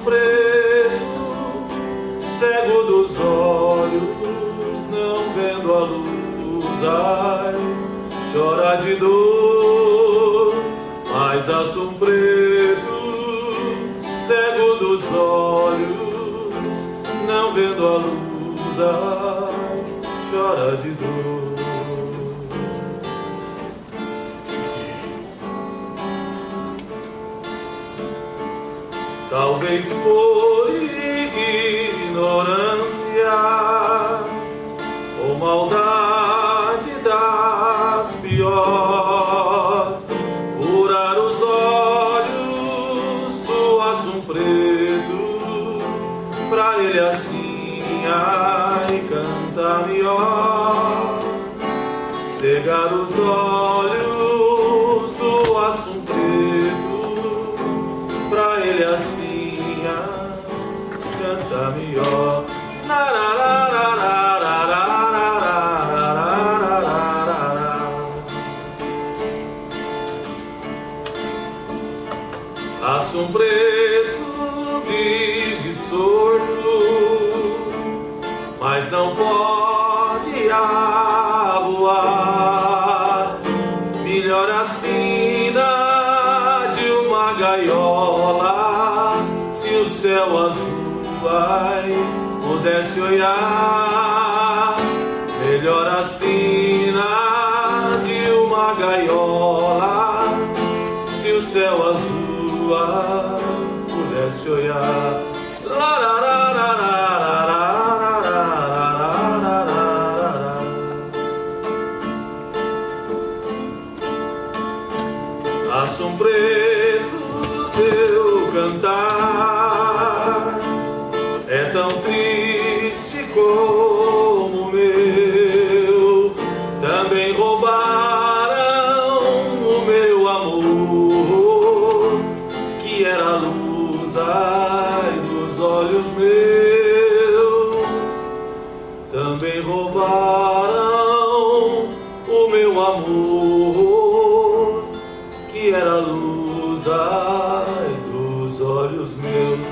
preto, cego dos olhos, não vendo a luz, ai, chora de dor. Mas aço preto, cego dos olhos, não vendo a luz, ai, chora de dor. Talvez por ignorância ou maldade das pior, furar os olhos do aço preto, pra ele assim, ai, cantar melhor. Cegar os olhos do aço preto, pra ele assim, canta melhor. Aço preto vive sordo, mas não pode voar. Melhor a sina de uma gaiola, se o céu azul, ai, pudesse olhar. Melhor a sina de uma gaiola, se o céu azul, ai, pudesse olhar. Aço preto, teu cantar é tão triste como o meu. Também roubaram o meu amor, que era a luz, ai, dos olhos meus. Também roubaram o meu amor, que era a luz, ai, dos olhos meus.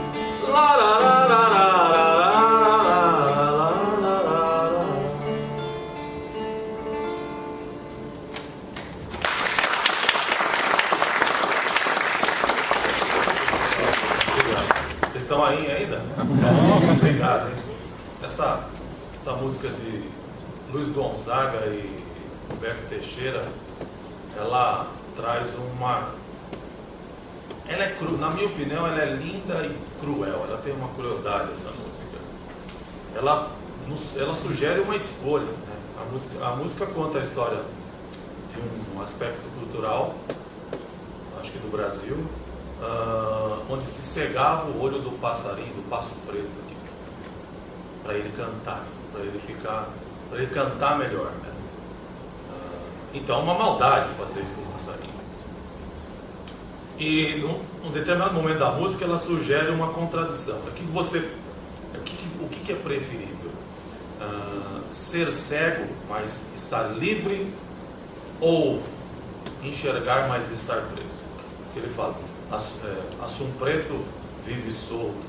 Vocês estão aí ainda? Obrigado. Essa música de Luiz Gonzaga e Roberto Teixeira, ela traz uma... Ela é na minha opinião, ela é linda e cruel. Ela tem uma crueldade, essa música. Ela sugere uma escolha, né? A música conta a história de um aspecto cultural, acho que do Brasil, onde se cegava o olho do passarinho, do passo preto, para ele cantar, para ele cantar melhor, né? Então é uma maldade fazer isso com o passarinho. E num determinado momento da música ela sugere uma contradição. O que é preferível? Ser cego, mas estar livre, ou enxergar, mas estar preso? Ele fala, aço preto vive solto,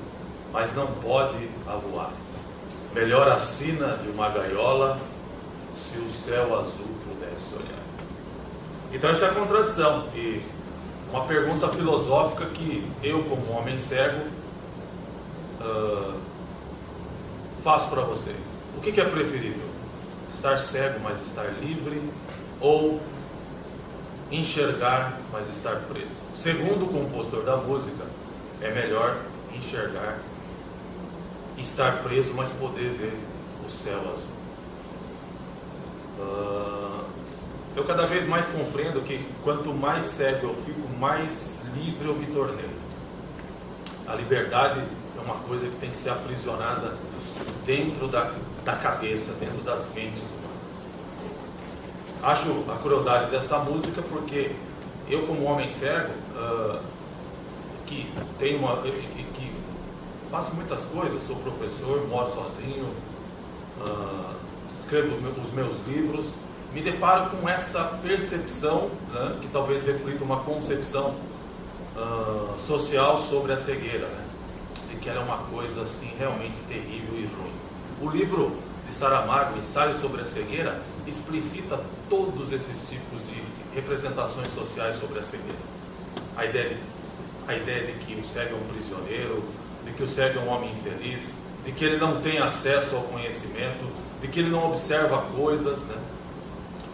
mas não pode voar. Melhor a sina de uma gaiola, se o céu azul pudesse olhar. Então essa é a contradição. E uma pergunta filosófica que eu, como homem cego, faço para vocês. O que é preferível? Estar cego, mas estar livre, ou enxergar, mas estar preso? Segundo o compositor da música, é melhor enxergar, estar preso, mas poder ver o céu azul. Eu cada vez mais compreendo que quanto mais cego eu fico, mais livre eu me tornei. A liberdade é uma coisa que tem que ser aprisionada dentro da cabeça, dentro das mentes humanas. Acho a crueldade dessa música porque eu, como homem cego, que faço muitas coisas, sou professor, moro sozinho, escrevo os meus livros, me deparo com essa percepção, né, que talvez reflita uma concepção social sobre a cegueira, né, de que ela é uma coisa assim realmente terrível e ruim. O livro de Saramago, Ensaio sobre a Cegueira, explicita todos esses tipos de representações sociais sobre a cegueira. A ideia de que o cego é um prisioneiro, de que o cego é um homem infeliz, de que ele não tem acesso ao conhecimento, de que ele não observa coisas, né?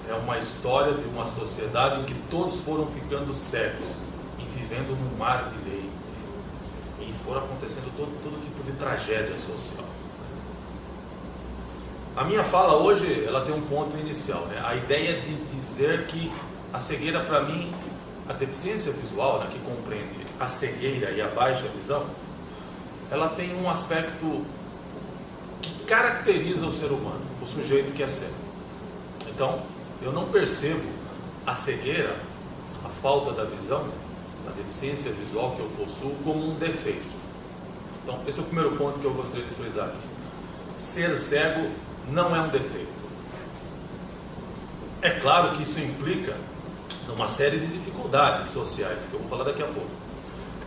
É uma história de uma sociedade em que todos foram ficando cegos e vivendo num mar de leite. E foram acontecendo todo tipo de tragédia social. A minha fala hoje, ela tem um ponto inicial, né? A ideia de dizer que a cegueira, para mim, a deficiência visual, né, que compreende a cegueira e a baixa visão, ela tem um aspecto que caracteriza o ser humano, o sujeito que é cego. Então, eu não percebo a cegueira, a falta da visão, a deficiência visual que eu possuo, como um defeito. Então, esse é o primeiro ponto que eu gostaria de frisar aqui. Ser cego não é um defeito. É claro que isso implica uma série de dificuldades sociais, que eu vou falar daqui a pouco.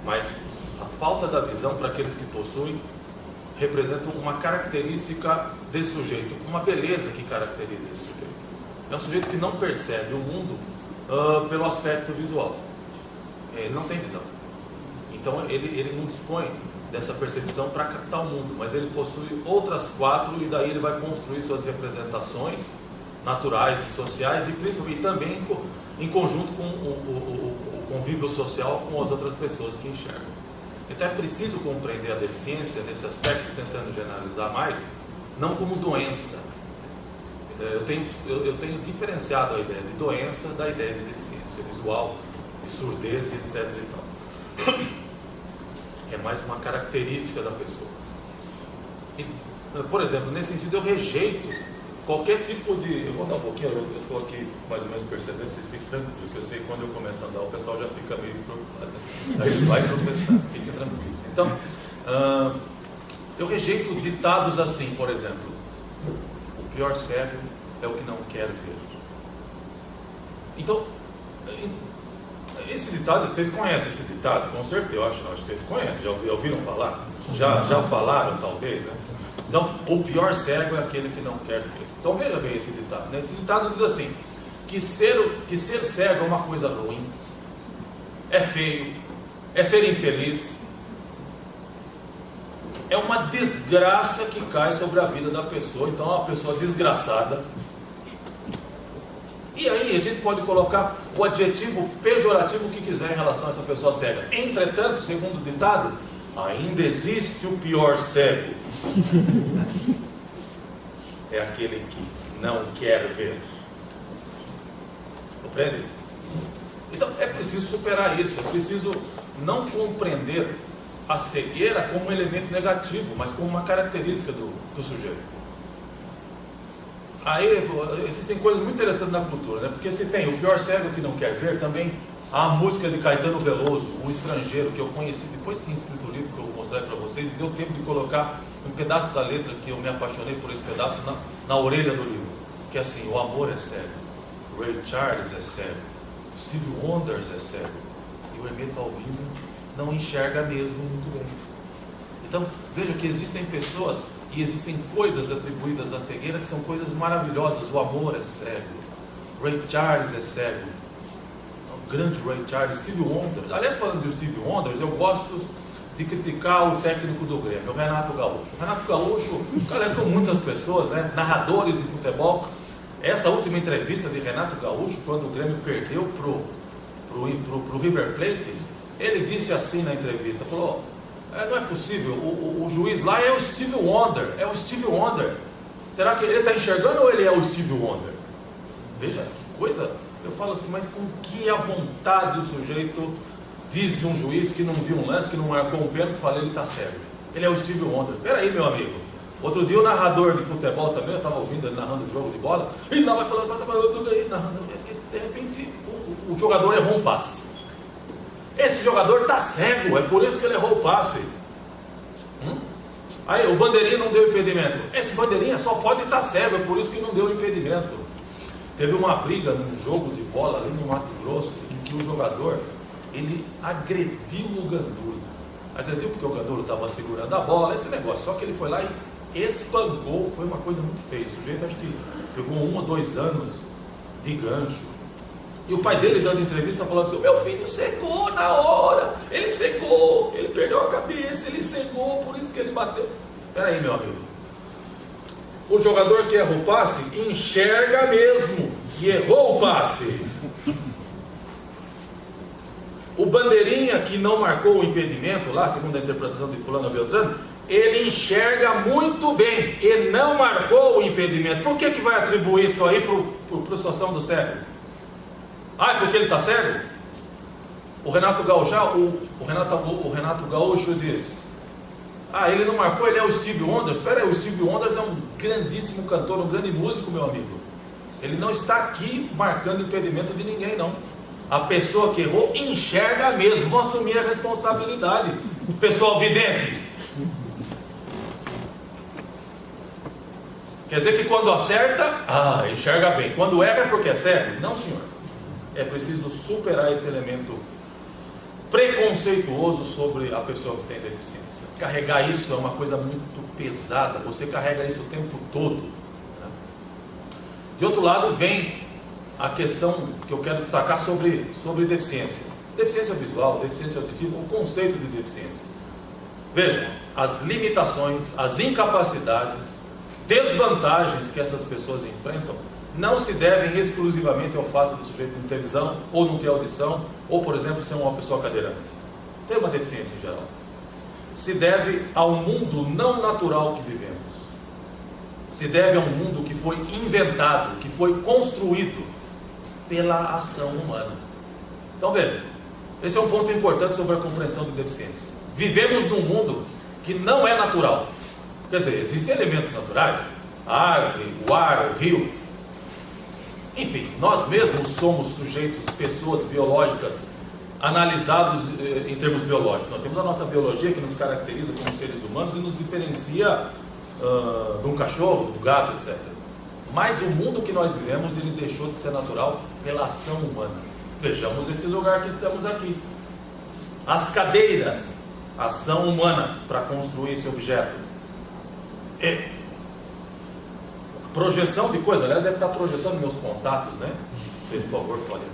Mas a falta da visão para aqueles que possuem representa uma característica desse sujeito, uma beleza que caracteriza esse sujeito. É um sujeito que não percebe o mundo pelo aspecto visual. Ele não tem visão. Então ele não dispõe dessa percepção para captar o mundo, mas ele possui outras 4 e daí ele vai construir suas representações naturais e sociais e principalmente também em conjunto com o convívio social com as outras pessoas que enxergam. Então é preciso compreender a deficiência nesse aspecto, tentando generalizar mais, não como doença. Eu tenho diferenciado a ideia de doença da ideia de deficiência visual, de surdez e etc. e tal. É mais uma característica da pessoa. E, por exemplo, nesse sentido eu rejeito qualquer tipo de... Eu vou dar um pouquinho, eu estou aqui mais ou menos percebendo, vocês fiquem tranquilos, porque eu sei que quando eu começo a andar o pessoal já fica meio preocupado. Aí vai professar, fiquem tranquilos. Então, eu rejeito ditados assim, por exemplo: o pior cego é o que não quer ver. Então, esse ditado, vocês conhecem esse ditado? Com certeza, eu acho que vocês conhecem, já ouviram falar? Já falaram, talvez, né? Então, o pior cego é aquele que não quer ver. Então, veja bem esse ditado, né? Esse ditado diz assim, que ser cego é uma coisa ruim, é feio, é ser infeliz, é uma desgraça que cai sobre a vida da pessoa. Então, é uma pessoa desgraçada. E aí a gente pode colocar o adjetivo pejorativo que quiser em relação a essa pessoa cega. Entretanto, segundo o ditado, ainda existe o pior cego. É aquele que não quer ver. Compreende? Então é preciso superar isso. É preciso não compreender a cegueira como um elemento negativo, mas como uma característica do sujeito. Aí existem coisas muito interessantes na cultura, né? Porque se tem o pior cego que não quer ver, também há a música de Caetano Veloso, O Estrangeiro, que eu conheci depois que tinha escrito o livro, que eu vou mostrar para vocês, e deu tempo de colocar um pedaço da letra, que eu me apaixonei por esse pedaço, na orelha do livro, que é assim: o amor é cego, Ray Charles é cego, Stevie Wonder é cego, e o Hermeto Albino não enxerga mesmo muito bem. Então, veja que existem pessoas e existem coisas atribuídas à cegueira que são coisas maravilhosas. O amor é cego, Ray Charles é cego, o grande Ray Charles, Stevie Wonder. Aliás, falando de Stevie Wonder, eu gosto de criticar o técnico do Grêmio, o Renato Gaúcho. O Renato Gaúcho, aliás, com muitas pessoas, né, narradores de futebol. Essa última entrevista de Renato Gaúcho, quando o Grêmio perdeu pro River Plate, ele disse assim na entrevista, falou: não é possível, o juiz lá é o Stevie Wonder, será que ele está enxergando ou ele é o Stevie Wonder? Veja que coisa, eu falo assim, mas com que à vontade o sujeito diz de um juiz que não viu um lance, que não marcou um pênalti, fala, ele está cego, ele é o Stevie Wonder. Peraí, meu amigo, outro dia o narrador de futebol também, eu estava ouvindo ele narrando o jogo de bola, e não vai falando, de repente o jogador errou um passe. Esse jogador está cego, é por isso que ele errou o passe. Aí o bandeirinha não deu impedimento. Esse bandeirinha só pode estar cego, é por isso que não deu impedimento. Teve uma briga num jogo de bola ali no Mato Grosso, em que o jogador, ele agrediu o Gandula. Agrediu porque o Gandula estava segurando a bola, esse negócio. Só que ele foi lá e espancou, foi uma coisa muito feia. O sujeito acho que pegou 1 ou 2 anos de gancho. E o pai dele dando entrevista falando assim: meu filho secou na hora, ele secou, ele perdeu a cabeça, ele secou, por isso que ele bateu. Peraí, meu amigo, o jogador que erra o passe enxerga mesmo e errou o passe. O bandeirinha que não marcou o impedimento lá, segundo a interpretação de fulano Beltrano, ele enxerga muito bem e não marcou o impedimento. Por que vai atribuir isso aí para a situação do cego? Ah, é porque ele está cego? O Renato Gaúcho diz: ah, ele não marcou, ele é o Steve Wonder. Espera aí, o Steve Wonder é um grandíssimo cantor, um grande músico, meu amigo. Ele não está aqui marcando impedimento de ninguém, não. A pessoa que errou enxerga mesmo, vão assumir a responsabilidade. O pessoal vidente. Quer dizer que quando acerta, enxerga bem. Quando erra é porque é cego? Não, senhor. É preciso superar esse elemento preconceituoso sobre a pessoa que tem deficiência. Carregar isso é uma coisa muito pesada. Você carrega isso o tempo todo, né? De outro lado vem a questão que eu quero destacar sobre deficiência. Deficiência visual, deficiência auditiva, o conceito de deficiência. Vejam, as limitações, as incapacidades, desvantagens que essas pessoas enfrentam não se devem exclusivamente ao fato do sujeito não ter visão, ou não ter audição, ou, por exemplo, ser uma pessoa cadeirante. Ter uma deficiência em geral. Se deve ao mundo não natural que vivemos. Se deve a um mundo que foi inventado, que foi construído pela ação humana. Então veja, esse é um ponto importante sobre a compreensão de deficiência. Vivemos num mundo que não é natural. Quer dizer, existem elementos naturais, a árvore, o ar, o rio. Enfim, nós mesmos somos sujeitos, pessoas biológicas, analisados em termos biológicos. Nós temos a nossa biologia que nos caracteriza como seres humanos e nos diferencia de um cachorro, do gato, etc. Mas o mundo que nós vivemos, ele deixou de ser natural pela ação humana. Vejamos esse lugar que estamos aqui. As cadeiras, ação humana para construir esse objeto. Projeção de coisa, aliás, deve estar projetando meus contatos, né? Vocês, por favor, podem,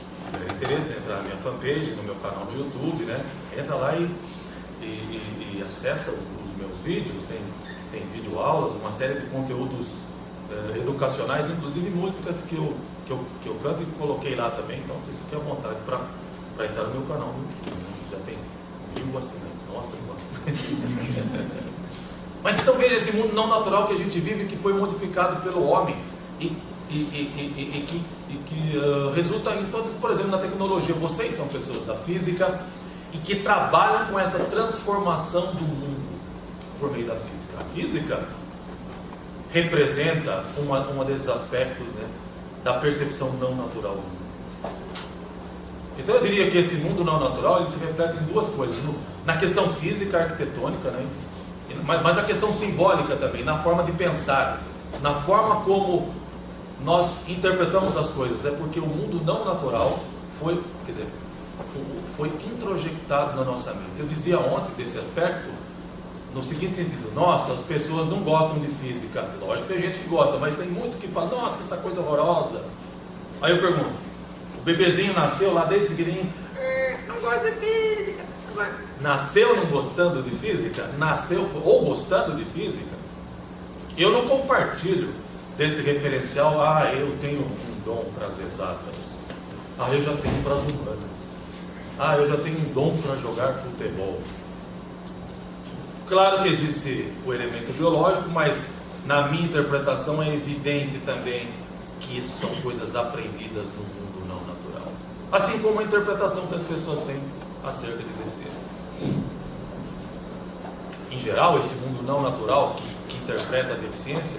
se tiverem interesse, entrar na minha fanpage, no meu canal no YouTube, né? Entra lá e acessa os meus vídeos, tem videoaulas, uma série de conteúdos educacionais, inclusive músicas que eu canto e coloquei lá também. Então vocês fiquem à vontade para entrar no meu canal. Já tem 1000 assinantes. Nossa, mano. Mas então veja esse mundo não natural que a gente vive, que foi modificado pelo homem e que resulta em todas, por exemplo, na tecnologia. Vocês são pessoas da física e que trabalham com essa transformação do mundo por meio da física. A física representa uma desses aspectos, né, da percepção não natural do mundo. Então eu diria que esse mundo não natural ele se reflete em duas coisas: na questão física, arquitetônica, né, mas na questão simbólica também, na forma de pensar, na forma como nós interpretamos as coisas. É porque o mundo não natural foi introjectado na nossa mente. Eu dizia ontem desse aspecto no seguinte sentido: nossa, as pessoas não gostam de física. Lógico que tem gente que gosta, mas tem muitos que falam: nossa, essa coisa horrorosa. Aí eu pergunto: o bebezinho nasceu lá desde pequenininho, não gosta de física. Nasceu não gostando de física? Nasceu ou gostando de física? Eu não compartilho desse referencial: eu tenho um dom para as exatas, eu já tenho para as humanas, eu já tenho um dom para jogar futebol. Claro que existe o elemento biológico, mas na minha interpretação é evidente também que isso são coisas aprendidas no mundo não natural, assim como a interpretação que as pessoas têm acerca de deficiência. Em geral, esse mundo não natural que interpreta a deficiência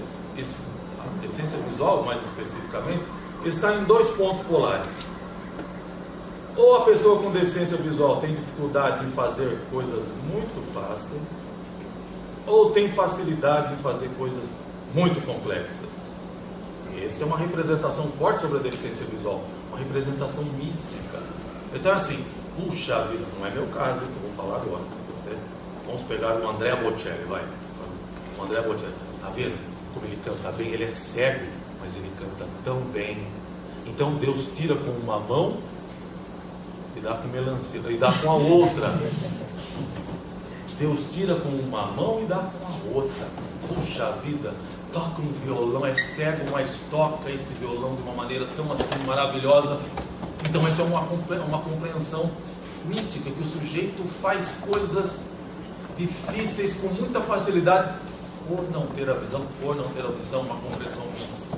visual mais especificamente, está em dois pontos polares. Ou a pessoa com deficiência visual tem dificuldade em fazer coisas muito fáceis, ou tem facilidade em fazer coisas muito complexas. Essa é uma representação forte sobre a deficiência visual, uma representação mística. Então assim, puxa vida, não é meu caso que eu vou falar agora. Né? Vamos pegar o Andrea Bocelli, vai. O Andrea Bocelli, tá vendo como ele canta bem? Ele é cego, mas ele canta tão bem. Então Deus tira com uma mão e dá com melancia, e dá com a outra. Deus tira com uma mão e dá com a outra. Puxa vida, toca um violão, é cego, mas toca esse violão de uma maneira tão assim maravilhosa. Então essa é uma compreensão mística, que o sujeito faz coisas difíceis com muita facilidade por não ter a visão, por não ter a audição, uma compreensão mística.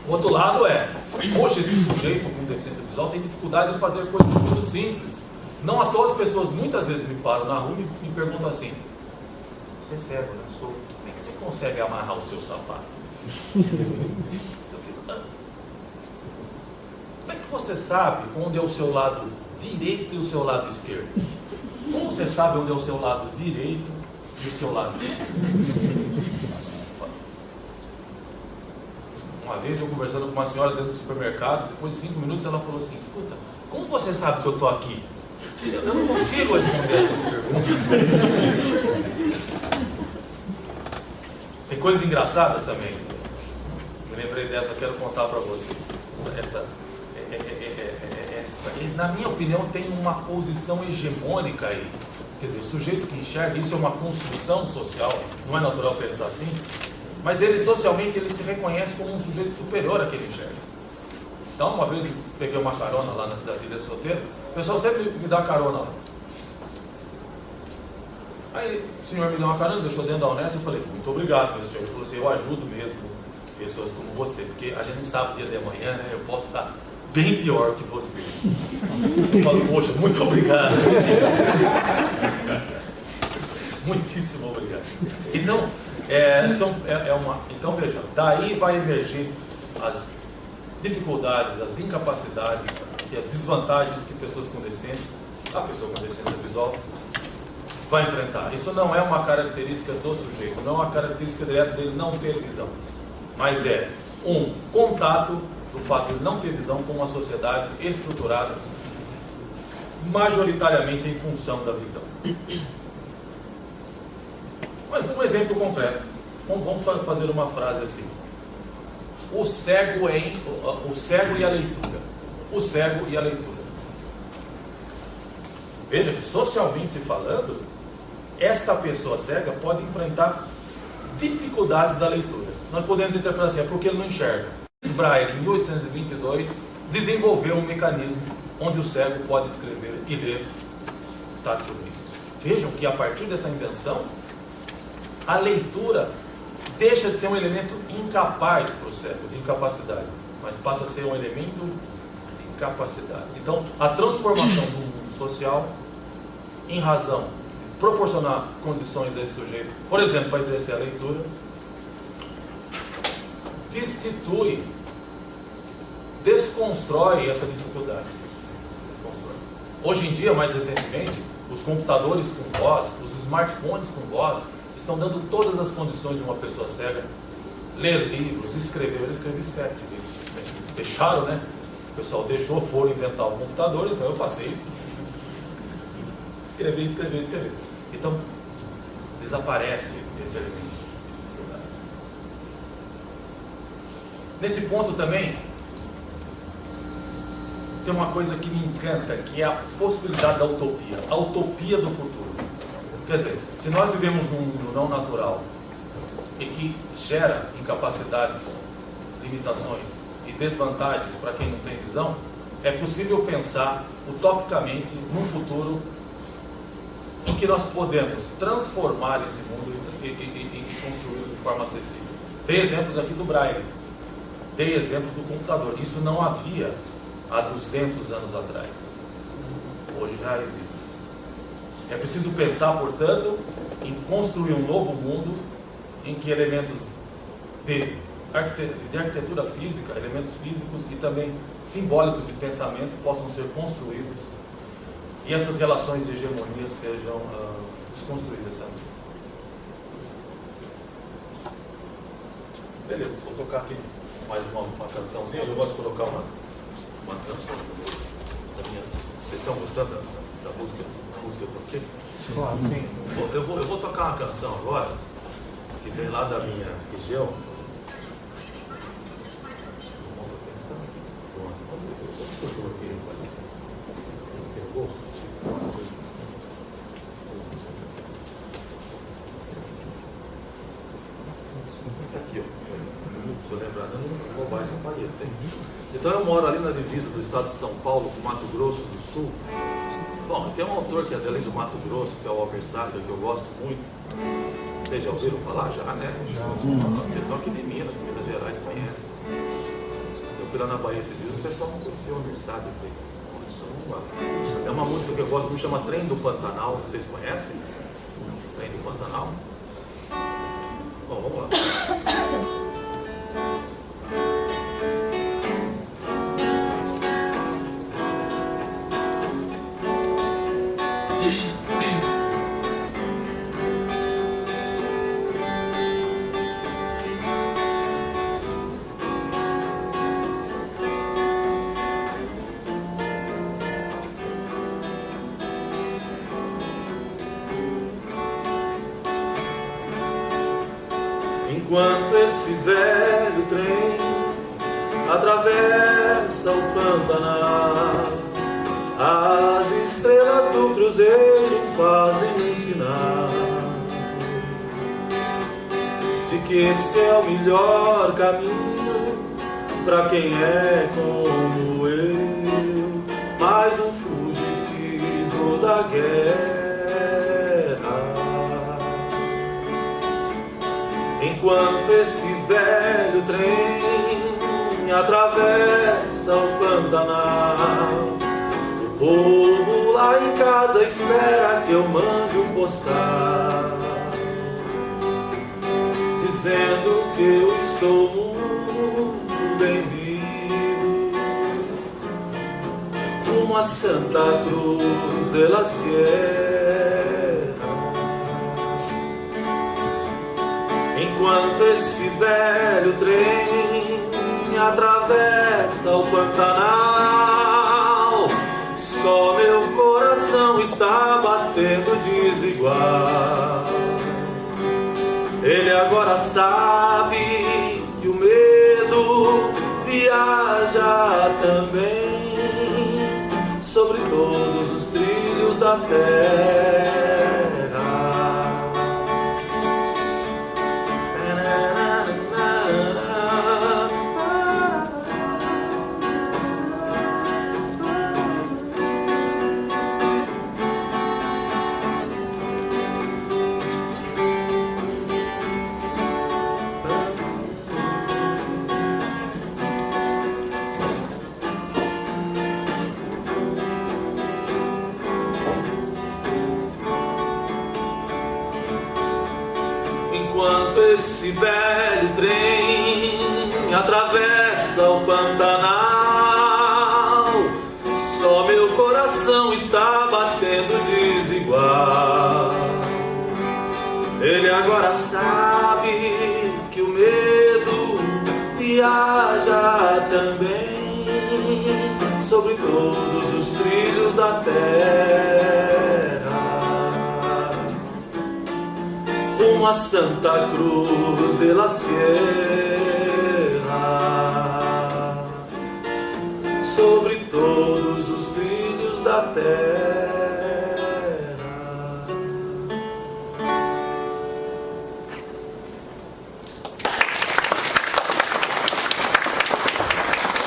O outro lado é, poxa, esse sujeito com deficiência visual tem dificuldade de fazer coisas muito simples. Não à toa as pessoas muitas vezes me param na rua e me perguntam assim: você é cego, né? Sou. Como é que você consegue amarrar o seu sapato? Eu fico, como é que você sabe onde é o seu lado direito e o seu lado esquerdo? Como você sabe onde é o seu lado direito e o seu lado esquerdo? Uma vez eu conversando com uma senhora dentro do supermercado, depois de 5 minutos ela falou assim: escuta, como você sabe que eu estou aqui? Eu não consigo responder essas perguntas. Tem coisas engraçadas também. Me lembrei dessa, quero contar para vocês. Essa, na minha opinião, tem uma posição hegemônica aí. Quer dizer, o sujeito que enxerga, isso é uma construção social, não é natural pensar assim, mas ele socialmente ele se reconhece como um sujeito superior àquele enxerga. Então, uma vez eu peguei uma carona lá na cidade de Solteiro, o pessoal sempre me dá carona lá. Aí o senhor me deu uma carona, deixou dentro da Unesp, eu falei: muito obrigado, meu senhor. Ele falou assim: eu ajudo mesmo pessoas como você, porque a gente não sabe o dia de amanhã, né? Eu posso estar bem pior que você. Eu falo: poxa, muito obrigado. Muitíssimo obrigado. Então, então veja, daí vai emergir as dificuldades, as incapacidades e as desvantagens que pessoas com deficiência, a pessoa com deficiência visual, vai enfrentar. Isso não é uma característica do sujeito, não é uma característica direta dele não ter visão, mas é um contato do fato de não ter visão com uma sociedade estruturada majoritariamente em função da visão. Mas um exemplo concreto. Vamos fazer uma frase assim: o cego e a leitura. O cego e a leitura. Veja que, socialmente falando, esta pessoa cega pode enfrentar dificuldades da leitura. Nós podemos interpretar assim: é porque ele não enxerga. Braille, em 1822, desenvolveu um mecanismo onde o cego pode escrever e ler tatilmente. Vejam que, a partir dessa invenção, a leitura deixa de ser um elemento incapaz para o cego, de incapacidade, mas passa a ser um elemento de capacidade. Então, a transformação do mundo social, em razão de proporcionar condições a esse sujeito, por exemplo, para exercer a leitura, destitui, desconstrói essa dificuldade. Hoje em dia, mais recentemente, os computadores com voz, os smartphones com voz, estão dando todas as condições de uma pessoa cega ler livros, escrever. Eu escrevi 7 livros. Deixaram, né? O pessoal deixou, foram inventar o computador, então eu passei escrever. Então, desaparece esse elemento. Nesse ponto também, tem uma coisa que me encanta, que é a possibilidade da utopia, a utopia do futuro. Quer dizer, se nós vivemos num mundo não natural e que gera incapacidades, limitações e desvantagens para quem não tem visão, é possível pensar utopicamente num futuro em que nós podemos transformar esse mundo e construí-lo de forma acessível. Dei exemplos aqui do Braille, dei exemplos do computador. Isso não havia há 200 anos atrás. Hoje já existe. É preciso pensar, portanto, em construir um novo mundo em que elementos de arquitetura física, elementos físicos e também simbólicos de pensamento possam ser construídos e essas relações de hegemonia sejam desconstruídas também. Beleza, vou tocar aqui mais uma cançãozinha. Eu gosto de colocar umas canções da minha. Vocês estão gostando da música por quê? Claro, sim. Eu vou tocar uma canção agora, que vem lá da minha região. Eu coloquei no bolso. Tá aqui, ó. Se eu lembrar, eu não vou roubar essa parede, hein? Então eu moro ali na divisa do estado de São Paulo com Mato Grosso do Sul. Bom, tem um autor que é dali do Mato Grosso, que é o Almir Sater, que eu gosto muito. Vocês já ouviram falar? Já, né? Vocês são aqui de Minas Gerais, conhecem. Eu fui lá na Bahia esses dias, o pessoal não conhecia o Almir Sater. Eu falei, nossa, então vamos lá. É uma música que eu gosto muito, chama Trem do Pantanal. Vocês conhecem? Trem do Pantanal? Bom, vamos lá. Enquanto esse velho trem atravessa o Pantanal, as estrelas do cruzeiro fazem um sinal de que esse é o melhor caminho para quem é como eu, mais um fugitivo da guerra. Enquanto esse velho trem atravessa o Pantanal, o povo lá em casa espera que eu mande um postal dizendo que eu estou muito bem-vindo rumo a Santa Cruz de la Sierra. Enquanto esse velho trem atravessa o Pantanal, só meu coração está batendo desigual. Ele agora sabe que o medo viaja também sobre todos os trilhos da terra. Enquanto esse velho trem atravessa o Pantanal, só meu coração está batendo desigual. Ele agora sabe que o medo viaja também sobre todos os trilhos da terra, rumo a Santa Cruz de la Sierra, sobre todos os trilhos da terra.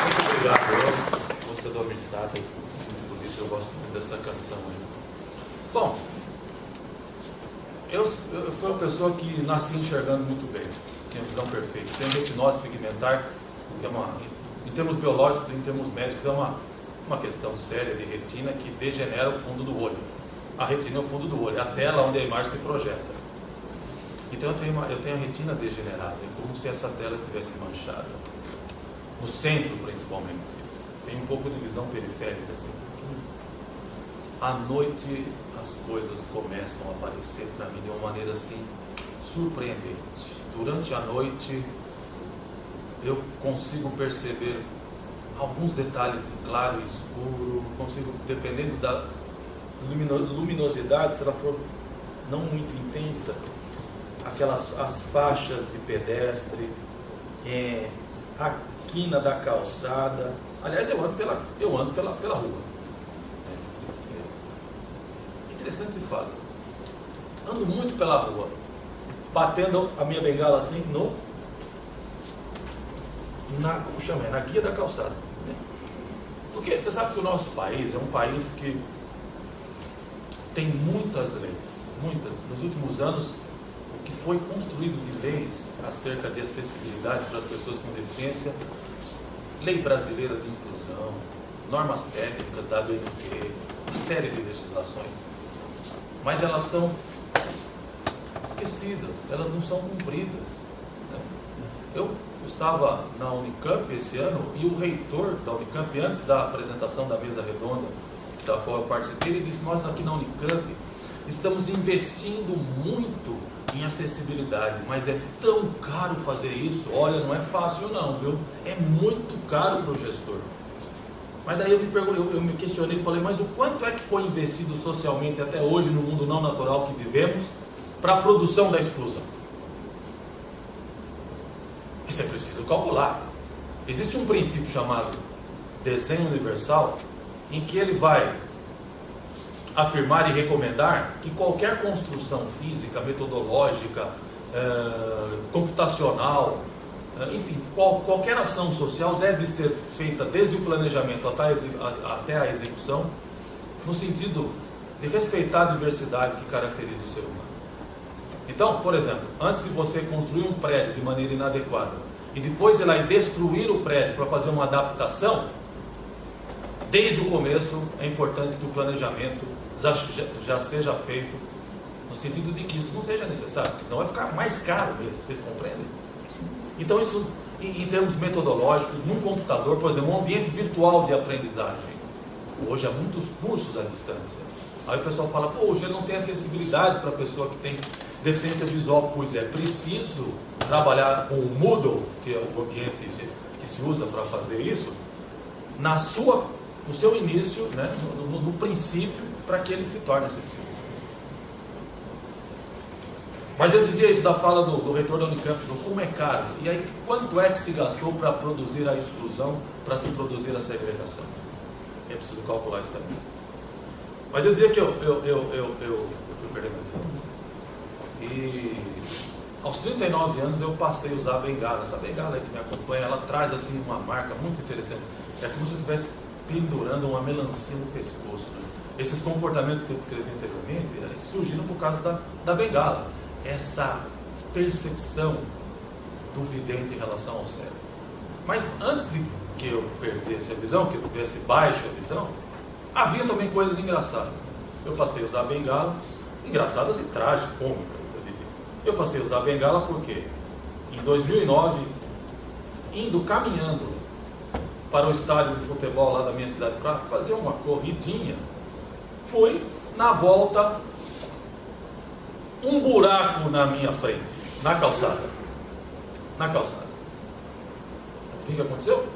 Muito obrigado, música do Almir Sater, muito bonita, eu gosto muito dessa canção aí. Bom, eu fui uma pessoa que nasci enxergando muito bem, tinha visão perfeita. Tenho retinose pigmentar, que é em termos biológicos e em termos médicos, é uma questão séria de retina que degenera o fundo do olho. A retina é o fundo do olho, é a tela onde a imagem se projeta. Então eu tenho a retina degenerada, é como se essa tela estivesse manchada. No centro, principalmente. Tem um pouco de visão periférica, assim. À noite as coisas começam a aparecer para mim de uma maneira assim surpreendente. Durante a noite eu consigo perceber alguns detalhes de claro e escuro, consigo, dependendo luminosidade, se ela for não muito intensa, as faixas de pedestre, a quina da calçada. Aliás, eu ando pela rua. Interessante esse fato. Ando muito pela rua, batendo a minha bengala assim na guia da calçada. Porque você sabe que o nosso país é um país que tem muitas leis, muitas. Nos últimos anos, o que foi construído de leis acerca de acessibilidade para as pessoas com deficiência, lei brasileira de inclusão, normas técnicas da ABNT, uma série de legislações, mas elas são esquecidas, elas não são cumpridas, né? Eu estava na Unicamp esse ano e o reitor da Unicamp, antes da apresentação da mesa redonda da qual eu participei, ele disse: nós aqui na Unicamp estamos investindo muito em acessibilidade, mas é tão caro fazer isso. Olha, não é fácil não, viu? É muito caro para o gestor. Mas daí eu me questionei e falei: mas o quanto é que foi investido socialmente até hoje no mundo não natural que vivemos para a produção da exclusão? Isso é preciso calcular. Existe um princípio chamado desenho universal, em que ele vai afirmar e recomendar que qualquer construção física, metodológica, computacional, enfim, qualquer ação social deve ser feita desde o planejamento até a execução, no sentido de respeitar a diversidade que caracteriza o ser humano. Então, por exemplo, antes de você construir um prédio de maneira inadequada e depois ir lá e destruir o prédio para fazer uma adaptação, desde o começo é importante que o planejamento já seja feito no sentido de que isso não seja necessário, porque senão vai ficar mais caro mesmo, vocês compreendem? Então isso, em termos metodológicos, num computador, por exemplo, um ambiente virtual de aprendizagem. Hoje há muitos cursos à distância. Aí o pessoal fala: pô, hoje não tem acessibilidade para a pessoa que tem deficiência visual. Pois é, preciso trabalhar com o Moodle, que é o ambiente que se usa para fazer isso, no seu início, né, no princípio, para que ele se torne acessível. Mas eu dizia isso da fala do reitor da Unicamp, como é caro. E aí, quanto é que se gastou para produzir a exclusão, para se produzir a segregação? É preciso calcular isso também. Mas eu dizia que eu fui perdendo a visão. E aos 39 anos eu passei a usar a bengala. Essa bengala aí que me acompanha, ela traz assim uma marca muito interessante. É como se eu estivesse pendurando uma melancia no pescoço, né? Esses comportamentos que eu descrevi anteriormente surgiram por causa da bengala. Essa percepção do vidente em relação ao cérebro. Mas antes de que eu perdesse a visão, que eu tivesse baixa visão, havia também coisas engraçadas. Eu passei a usar a bengala, engraçadas e tragicômicas, eu diria. Eu passei a usar a bengala porque em 2009, caminhando para o estádio de futebol lá da minha cidade para fazer uma corridinha, foi na volta um buraco na minha frente, na calçada. O que aconteceu?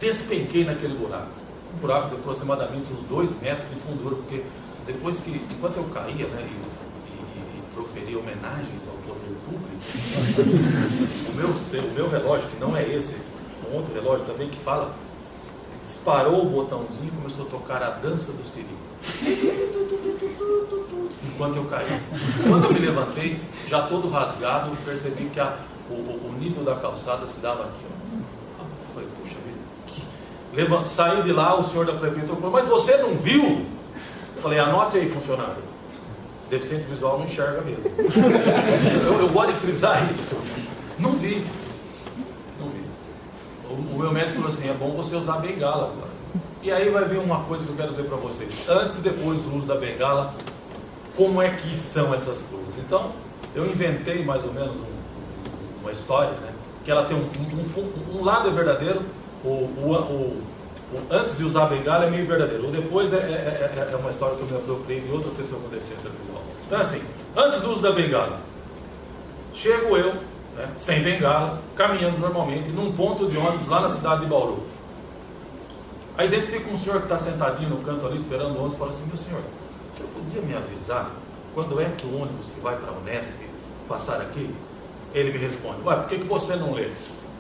Despenquei naquele buraco. Um buraco de aproximadamente uns 2 metros de fundura, porque enquanto eu caía, né, e proferia homenagens ao poder público, o meu relógio, que não é esse, um outro relógio também que fala, disparou o botãozinho e começou a tocar a dança do siri. Enquanto eu caí. Quando eu me levantei, já todo rasgado, percebi que o nível da calçada se dava aqui. Eu falei: puxa vida. Saí de lá, o senhor da prefeitura falou: mas você não viu? Eu falei: anote aí, funcionário. Deficiente visual não enxerga mesmo. eu gosto de frisar isso. Não vi. O meu médico falou assim: é bom você usar bengala agora. E aí vai vir uma coisa que eu quero dizer para vocês. Antes e depois do uso da bengala, como é que são essas coisas? Então, eu inventei mais ou menos uma história, né? Que ela tem um lado é verdadeiro, o antes de usar a bengala é meio verdadeiro. O depois é uma história que eu me apropriei de outra pessoa com deficiência visual. Então, assim, antes do uso da bengala, chego eu, né, sem bengala, caminhando normalmente, num ponto de ônibus lá na cidade de Bauru. Aí identifica um senhor que está sentadinho no canto ali, esperando o ônibus, e fala assim: meu senhor, o senhor podia me avisar quando é que o ônibus que vai para a Unesp passar aqui? Ele me responde: ué, por que você não lê?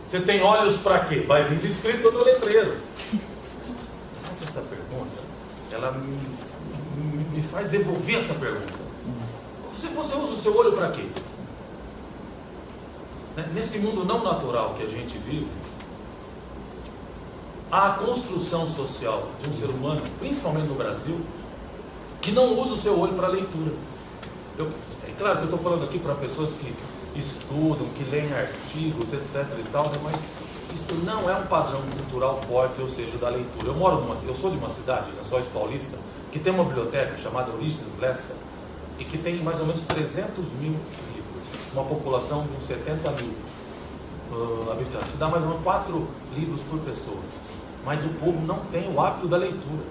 Você tem olhos para quê? Vai vir escrito no letreiro. Sabe essa pergunta? Ela me faz devolver essa pergunta. Você usa o seu olho para quê? Nesse mundo não natural que a gente vive, há a construção social de um ser humano, principalmente no Brasil, que não usa o seu olho para leitura. É claro que eu estou falando aqui para pessoas que estudam, que leem artigos, etc. e tal, né? Mas isto não é um padrão cultural forte, ou seja, da leitura. Eu sou de uma cidade, Lençóis Paulista, que tem uma biblioteca chamada Origens Lessa, e que tem mais ou menos 300 mil livros, uma população de uns 70 mil habitantes. Dá mais ou menos 4 livros por pessoa. Mas o povo não tem o hábito da leitura.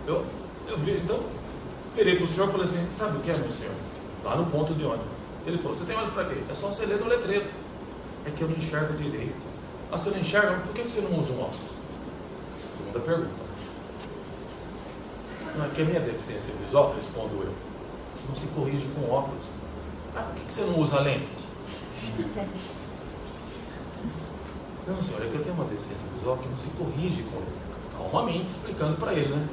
Então, virei para o senhor e falei assim: sabe o que é, meu senhor? Lá no ponto de ônibus. Ele falou: você tem olhos para quê? É só você ler no letreiro. É que eu não enxergo direito. Ah, você não enxerga? Por que você não usa um óculos? Segunda pergunta. Não é que a minha deficiência visual, respondo eu, não se corrige com óculos. Ah, por que você não usa lente? Não, senhor, é que eu tenho uma deficiência visual que não se corrige com ele. Calmamente explicando para ele, né?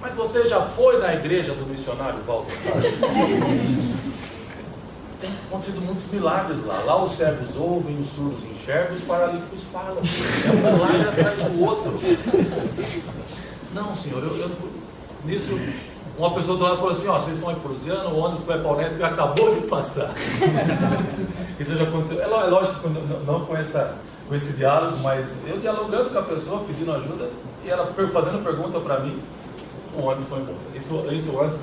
Mas você já foi na igreja do missionário Walter? Tem acontecido muitos milagres lá. Lá os cegos ouvem, os surdos enxergam, os paralíticos falam. É um milagre atrás do outro. Não, senhor, nisso, uma pessoa do lado falou assim: ó, vocês estão aí cruzeando, o ônibus vai para a Unesp e acabou de passar. Isso já aconteceu. É lógico que não com esse diálogo, mas eu dialogando com a pessoa, pedindo ajuda, e ela fazendo pergunta para mim, o ônibus foi embora. Isso antes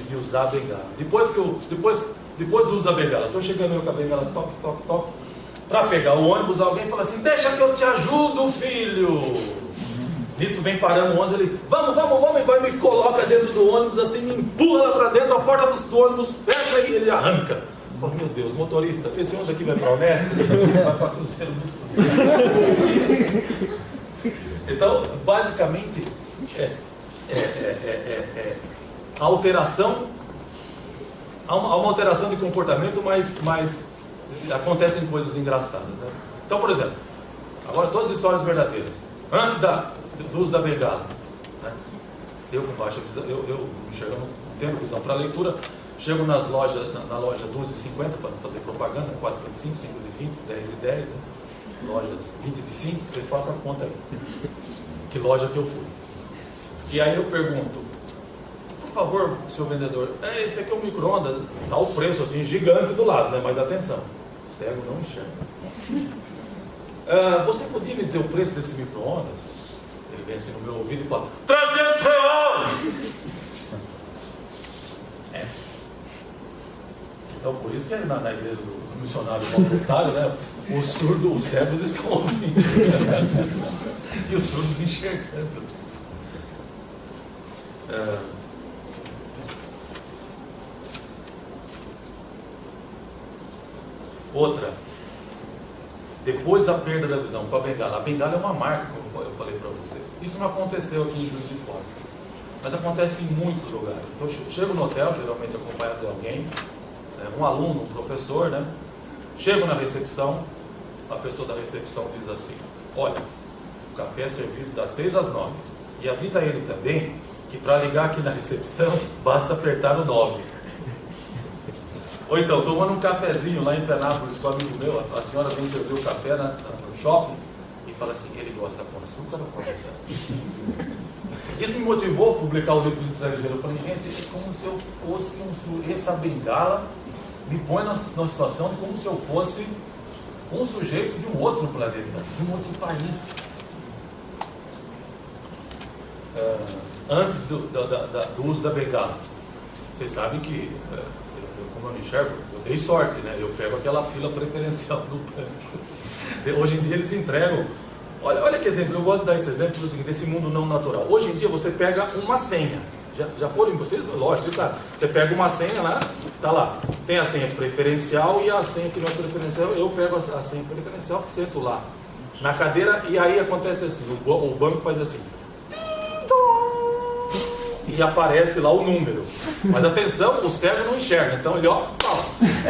de usar a bengala. Depois do uso da bengala, estou chegando eu com a bengala, toque, para pegar o ônibus, alguém fala assim: deixa que eu te ajudo, filho. Nisso vem parando o ônibus, ele: vamos, vai, me coloca dentro do ônibus, assim, me empurra lá para dentro, a porta do ônibus fecha e ele arranca. Eu falo: meu Deus, motorista, esse ônibus aqui vai para a Unesp, vai para Cruzeiro do Sul. Então, basicamente, a alteração, há uma alteração de comportamento, mas acontecem coisas engraçadas, né? Então, por exemplo, agora todas as histórias verdadeiras. Antes do uso da bengala, né? Eu com baixa visão, eu não tendo visão para leitura, chego nas lojas, na loja 12,50 para não fazer propaganda, 4,25, 5,20, 10,10, né? Lojas 20,5, vocês façam a conta aí. Que loja que eu fui. E aí eu pergunto: por favor, senhor vendedor, esse aqui é um micro-ondas, está o preço assim gigante do lado, né? Mas atenção, o cego não enxerga. Você podia me dizer o preço desse micro-ondas? Ele vem assim no meu ouvido e fala: R$300! Então por isso que na igreja do missionário voluntário, né, os cegos estão ouvindo e os surdos enxergando. Outra, depois da perda da visão com a bengala é uma marca, como eu falei para vocês. Isso não aconteceu aqui em Juiz de Fora, mas acontece em muitos lugares. Então eu chego no hotel, geralmente acompanhado de alguém, né, um aluno, um professor, né? Chego na recepção, a pessoa da recepção diz assim: olha, o café é servido das 6 às 9. E avisa ele também que para ligar aqui na recepção basta apertar o 9. Ou então, tomando um cafezinho lá em Penápolis com um amigo meu, a senhora vem servir o café no shopping e fala assim: ele gosta com açúcar ou com adoçante? Isso me motivou a publicar o livro estrangeiro. Eu falei: gente, é como se eu fosse essa bengala me põe na situação de como se eu fosse um sujeito de um outro planeta, de um outro país. Antes do uso da bengala, vocês sabem que como eu não enxergo, eu dei sorte, né? Eu pego aquela fila preferencial do banco. Hoje em dia eles entregam. Olha que exemplo, eu gosto de dar esse exemplo do seguinte, desse mundo não natural. Hoje em dia você pega uma senha. Já foram vocês? Lógico, vocês sabem. Você pega uma senha lá, tá lá. Tem a senha preferencial e a senha que não é preferencial. Eu pego a senha preferencial, sento lá. na cadeira, e aí acontece assim, o banco faz assim, e aparece lá o número. Mas atenção, o cego não enxerga, então ele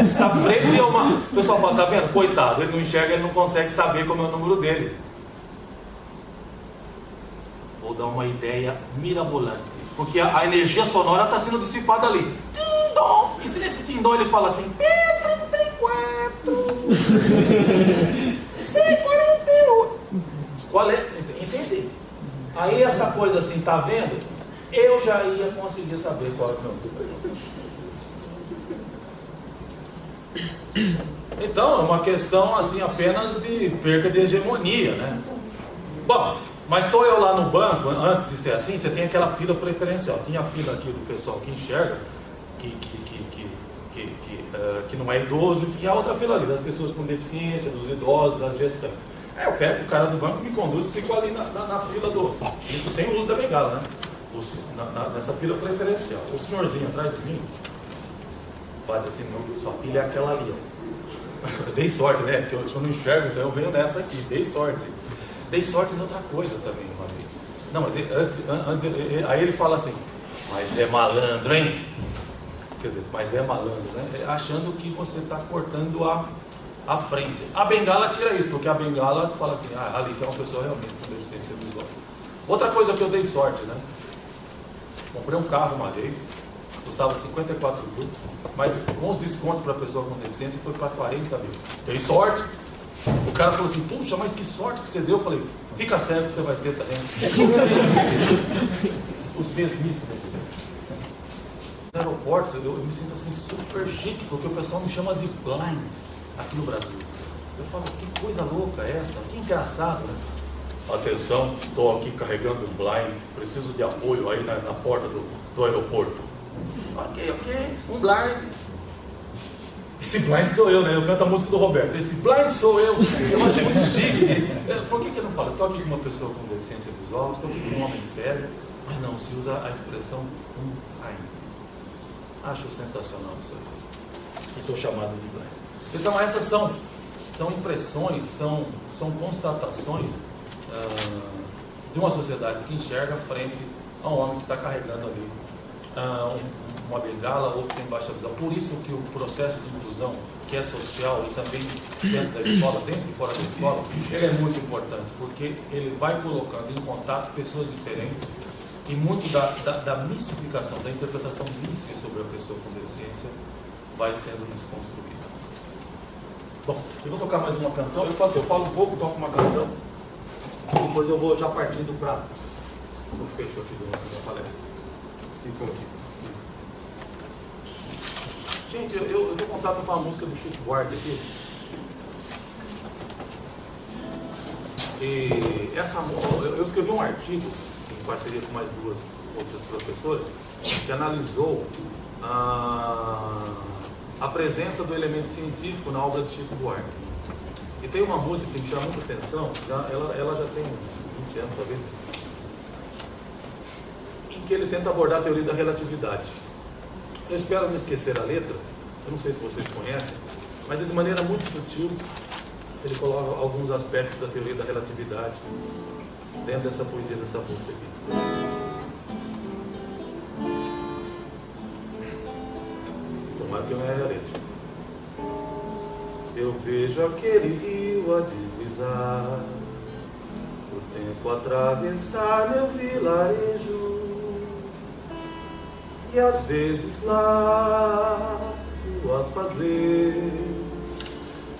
está frente a uma... O pessoal fala, tá vendo? Coitado, ele não enxerga, ele não consegue saber como é o número dele. Vou dar uma ideia mirabolante, porque a energia sonora está sendo dissipada ali. Tim-dom! E se nesse tim-dom ele fala assim, P34 C41. Qual é? Entende? Aí essa coisa assim, tá vendo? Eu já ia conseguir saber qual é o meu número. Então, é uma questão assim apenas de perca de hegemonia, né? Bom, mas estou eu lá no banco, antes de ser assim, você tem aquela fila preferencial. Tinha a fila aqui do pessoal que enxerga, que não é idoso, e tinha a outra fila ali, das pessoas com deficiência, dos idosos, das gestantes. Aí eu pego o cara do banco, me conduz e fico ali na fila do... Isso sem o uso da bengala, né? Nessa fila preferencial. O senhorzinho atrás de mim bate assim, não, sua filha é aquela ali, ó. Eu dei sorte, né? Porque eu não enxergo, então eu venho nessa aqui, dei sorte. Dei sorte em outra coisa também uma vez. Não, mas aí ele fala assim, mas é malandro, hein? Quer dizer, mas é malandro, né? Achando que você está cortando a frente. A bengala tira isso, porque a bengala fala assim, ali tem uma pessoa realmente com deficiência visual. Outra coisa que eu dei sorte, né? Comprei um carro uma vez, custava 54 mil, mas com os descontos para a pessoa com deficiência foi para 40 mil. Dei sorte. O cara falou assim, puxa, mas que sorte que você deu. Eu falei, fica sério que você vai ter também. Os mesmíssimos. Nos aeroportos eu me sinto assim super chique, porque o pessoal me chama de blind aqui no Brasil. Eu falo, que coisa louca é essa? Que engraçado, né? Atenção, estou aqui carregando um blind, preciso de apoio aí na porta do aeroporto. Ok, um blind. Esse blind sou eu, né? Eu canto a música do Roberto. Esse blind sou eu. Eu acho muito chique. Por que eu não falo? Estou aqui com uma pessoa com deficiência visual, estou aqui com um homem cego, mas não, se usa a expressão blind. Acho sensacional isso aí. E sou chamado de blind. Então essas são impressões, são constatações de uma sociedade que enxerga frente a um homem que está carregando ali uma bengala ou que tem baixa visão. Por isso que o processo de inclusão, que é social e também dentro da escola, dentro e fora da escola, ele é muito importante, porque ele vai colocando em contato pessoas diferentes e muito da mistificação, da interpretação mística sobre a pessoa com deficiência vai sendo desconstruída. Bom, eu vou tocar mais uma canção, eu falo um pouco, toco uma canção, depois eu vou já partindo para o fecho aqui da palestra. Ficou aqui. Gente, eu vou contar com uma música do Chico Buarque aqui. E eu escrevi um artigo em parceria com mais duas outras professoras que analisou a presença do elemento científico na obra de Chico Buarque. E tem uma música que me chama muita atenção, ela já tem 20 anos talvez, em que ele tenta abordar a teoria da relatividade. Eu espero não esquecer a letra, eu não sei se vocês conhecem, mas de maneira muito sutil ele coloca alguns aspectos da teoria da relatividade dentro dessa poesia, dessa música aqui. Tomara que eu não erre a letra. Eu vejo aquele rio a deslizar, o tempo atravessar meu vilarejo, e às vezes lá a fazer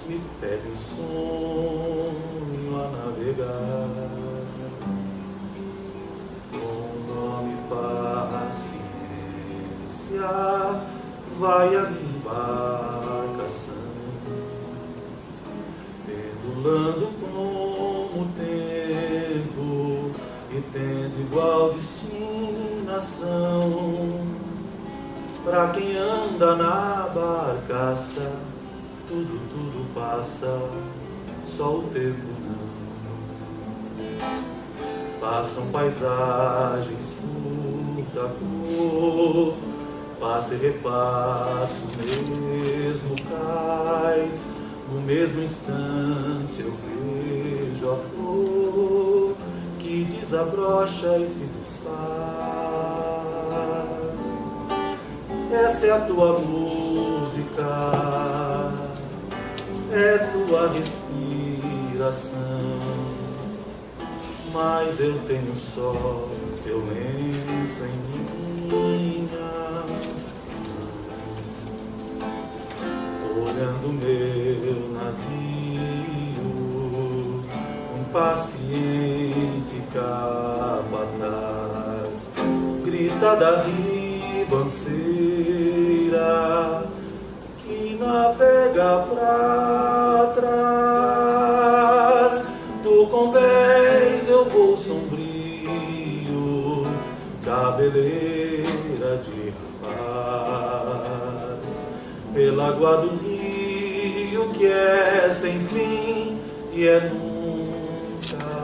me pede um sonho a navegar, com nome paciência vai a minha embarcação, pendulando como o tempo e tendo igual destinação. Pra quem anda na barcaça, tudo passa, só o tempo não. Passam paisagens, furta cor, passa e repassa o mesmo cais. No mesmo instante eu vejo beija-flor que desabrocha e se desfaz. Essa é a tua música, é tua respiração, mas eu tenho só teu lenço em minha mão, olhando meu navio, um paciente capataz grita da ribanceira que navega pra trás. Do convés eu vou sombrio, cabeleira de rapaz, pela água do rio que é sem fim e é nunca mais.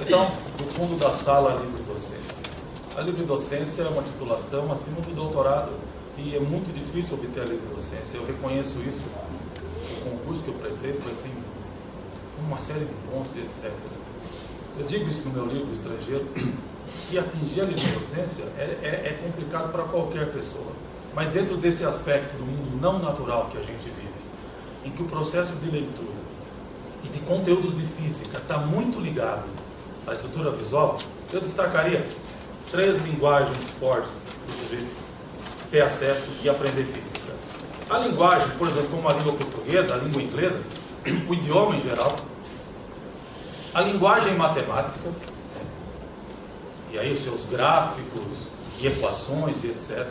Então, no fundo da sala, a livre docência. A livre docência é uma titulação acima do doutorado e é muito difícil obter a livre docência. Eu reconheço isso. O concurso que eu prestei foi assim, uma série de pontos e etc. Eu digo isso no meu livro Estrangeiro, que atingir a livre docência é complicado para qualquer pessoa. Mas dentro desse aspecto do mundo não natural que a gente vive, em que o processo de leitura e de conteúdos de física está muito ligado à estrutura visual, eu destacaria 3 linguagens fortes para o sujeito ter acesso e aprender física. A linguagem, por exemplo, como a língua portuguesa, a língua inglesa, o idioma em geral, a linguagem matemática, e aí os seus gráficos e equações e etc.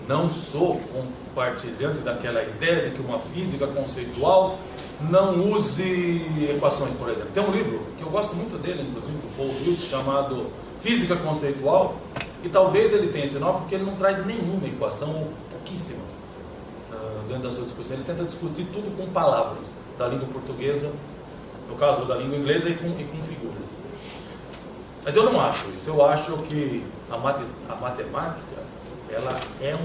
Não sou compartilhante daquela ideia de que uma física conceitual não use equações, por exemplo. Tem um livro que eu gosto muito dele, inclusive, do Paul Wilt, chamado Física Conceitual, e talvez ele tenha esse nome porque ele não traz nenhuma equação, ou pouquíssimas, dentro da sua discussão. Ele tenta discutir tudo com palavras da língua portuguesa, no caso da língua inglesa, e com figuras. Mas eu não acho isso. Eu acho que a matemática, ela é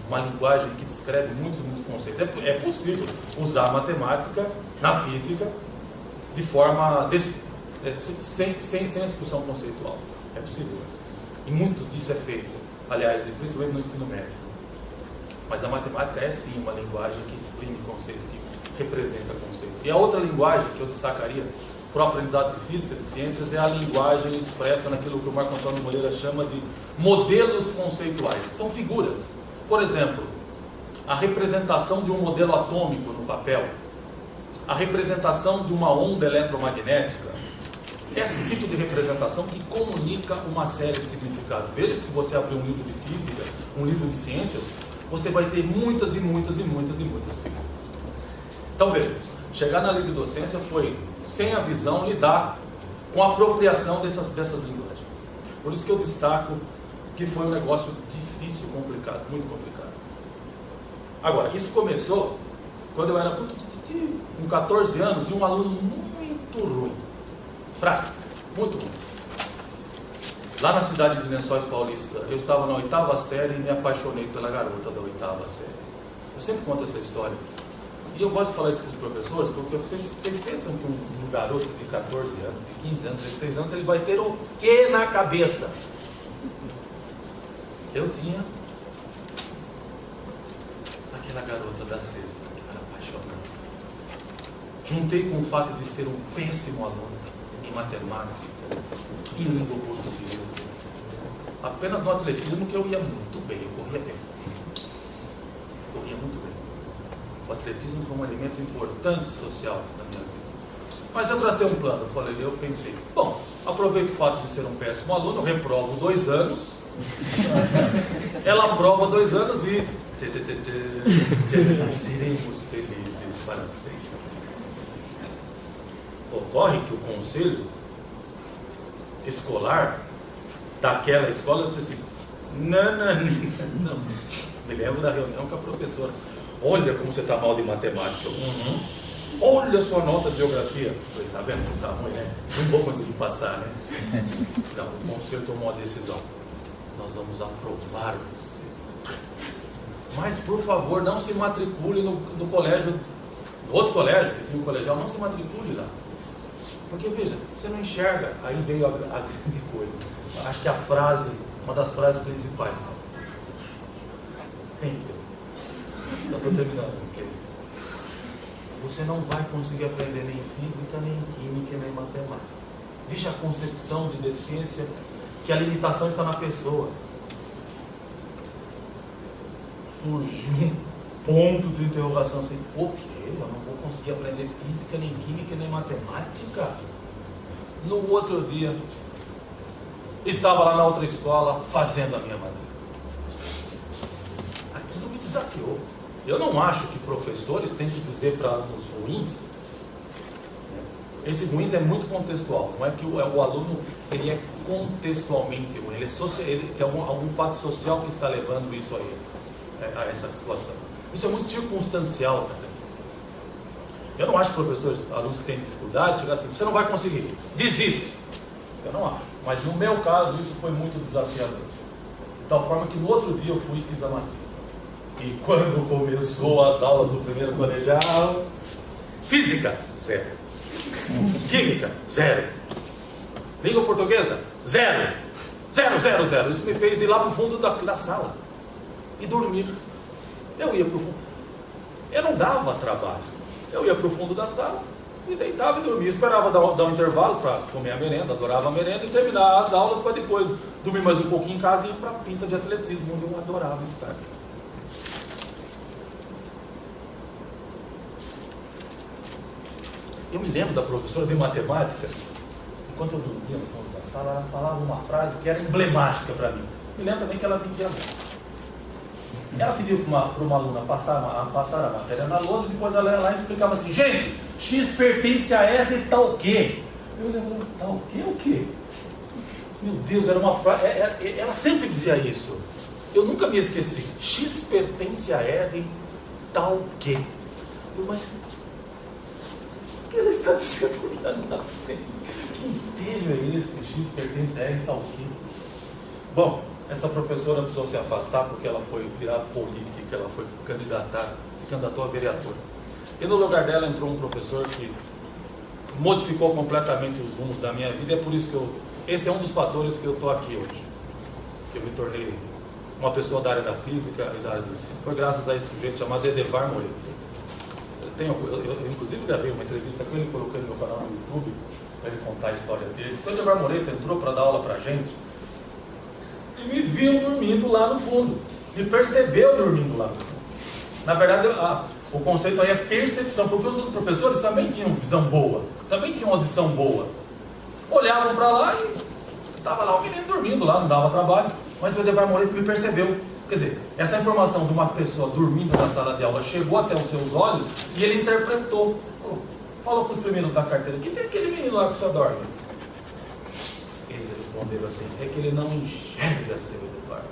uma linguagem que descreve muitos conceitos. É possível usar a matemática na física de forma sem a discussão conceitual. É possível isso. E muito disso é feito, aliás, principalmente no ensino médio. Mas a matemática é sim uma linguagem que exprime conceitos, que representa conceitos. E a outra linguagem que eu destacaria para o aprendizado de física, de ciências, é a linguagem expressa naquilo que o Marco Antônio Moreira chama de modelos conceituais, que são figuras. Por exemplo, a representação de um modelo atômico no papel, a representação de uma onda eletromagnética, esse tipo de representação que comunica uma série de significados. Veja que se você abrir um livro de física, um livro de ciências, você vai ter muitas figuras. Então veja, chegar na livre docência foi, sem a visão, lidar com a apropriação dessas linguagens. Por isso que eu destaco que foi um negócio difícil, complicado, muito complicado. Agora, isso começou quando eu era com 14 anos e um aluno muito ruim, fraco, muito ruim. Lá na cidade de Lençóis Paulista, eu estava na 8ª série e me apaixonei pela garota da 8ª série. Eu sempre conto essa história. E eu gosto de falar isso para os professores, porque vocês pensam que um garoto de 14 anos, de 15 anos, 16 anos, ele vai ter o quê na cabeça? Eu tinha aquela garota da sexta, que era apaixonante. Juntei com o fato de ser um péssimo aluno em matemática, em língua portuguesa. Apenas no atletismo que eu ia muito bem, eu corria bem. Corria muito bem. O atletismo foi um elemento importante social na minha vida. Mas eu tracei um plano, eu pensei, bom, aproveito o fato de ser um péssimo aluno, reprovo 2 anos, ela aprova 2 anos e seremos felizes para sempre. Ocorre que o conselho escolar daquela escola disse assim, não. Me lembro da reunião com a professora. Olha como você está mal de matemática. olha a sua nota de geografia. Eu falei, tá vendo? Tá ruim, né? Não vou conseguir passar, né? Não, o conselho tomou uma decisão. Nós vamos aprovar você. Mas, por favor, não se matricule no colégio, no outro colégio, que tinha um colegial, não se matricule lá. Porque, veja, você não enxerga. Aí veio a grande coisa. Acho que uma das frases principais. Eu estou terminando. Você não vai conseguir aprender nem física, nem química, nem matemática. Veja a concepção de deficiência, que a limitação está na pessoa. Surgiu um ponto de interrogação assim, o quê? Eu não vou conseguir aprender física, nem química, nem matemática? No outro dia, estava lá na outra escola, fazendo a minha matéria. Aquilo me desafiou. Eu não acho que professores têm que dizer para alunos ruins. Esse ruins é muito contextual. Não é que o aluno ele é contextualmente ruim. Ele tem algum fato social que está levando isso a essa situação. Isso é muito circunstancial também. Eu não acho que professores, alunos que têm dificuldade, chegar assim, você não vai conseguir, desiste. Eu não acho. Mas no meu caso, isso foi muito desafiador. De tal forma que no outro dia eu fui e fiz a matrícula. E quando começou as aulas do primeiro colegial, física, 0. Química, 0. Língua portuguesa, 0. 0, 0, 0. Isso me fez ir lá para o fundo da sala e dormir. Eu ia para o fundo. Eu não dava trabalho. Eu ia para o fundo da sala e deitava e dormia. Esperava dar um intervalo para comer a merenda, adorava a merenda e terminar as aulas para depois dormir mais um pouquinho em casa e ir para a pista de atletismo, onde eu adorava estar. Eu me lembro da professora de matemática, enquanto eu dormia no fundo da sala, ela falava uma frase que era emblemática para mim. Me lembro também que ela pedia muito. Ela pediu para uma aluna passar a matéria na lousa, e depois ela ia lá e explicava assim, gente, X pertence a R tal quê? Eu lembro, tal quê o quê? Meu Deus, era uma frase, ela sempre dizia isso. Eu nunca me esqueci. X pertence a R tal quê? Mas o que ela está dizendo na frente? Que mistério é esse? X pertence a R tal quê? Bom, essa professora precisou se afastar porque ela foi virar política, ela foi se candidatou a vereadora. E no lugar dela entrou um professor que modificou completamente os rumos da minha vida. É por isso que esse é um dos fatores que eu estou aqui hoje. Que eu me tornei uma pessoa da área da física e da área do ensino. Foi graças a esse sujeito chamado Edevar Moreto. Eu inclusive gravei uma entrevista com ele, coloquei no meu canal no YouTube para ele contar a história dele. O Edevar Moreto entrou para dar aula para a gente e me viu dormindo lá no fundo. Me percebeu dormindo lá no fundo. Na verdade, o conceito aí é percepção, porque os outros professores também tinham visão boa, também tinham audição boa. Olhavam para lá e estava lá o menino dormindo lá, não dava trabalho. Mas o Edevar Moreto me percebeu. Quer dizer, essa informação de uma pessoa dormindo na sala de aula chegou até os seus olhos e ele interpretou. Falou para os primeiros da carteira, que tem aquele menino lá que só dorme? Eles responderam assim, é que ele não enxerga, seu Edevar.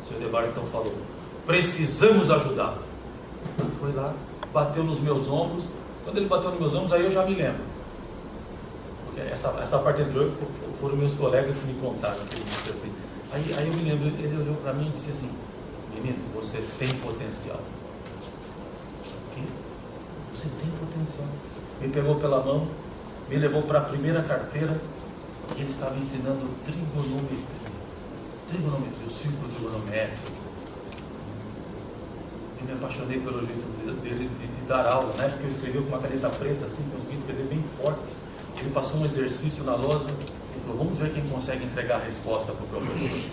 Seu Edevar então falou, precisamos ajudá-lo. Foi lá, bateu nos meus ombros. Quando ele bateu nos meus ombros, aí eu já me lembro. Porque essa parte anterior foram meus colegas que me contaram, que ele disse assim. Aí eu me lembro, ele olhou para mim e disse assim, menino, você tem potencial. O quê? Você tem potencial. Me pegou pela mão, me levou para a primeira carteira e ele estava ensinando trigonometria, o círculo trigonométrico. Eu me apaixonei pelo jeito dele de dar aula, né? Porque eu escrevi com uma caneta preta, assim, consegui escrever bem forte. Ele passou um exercício na lousa e falou, vamos ver quem consegue entregar a resposta para o professor.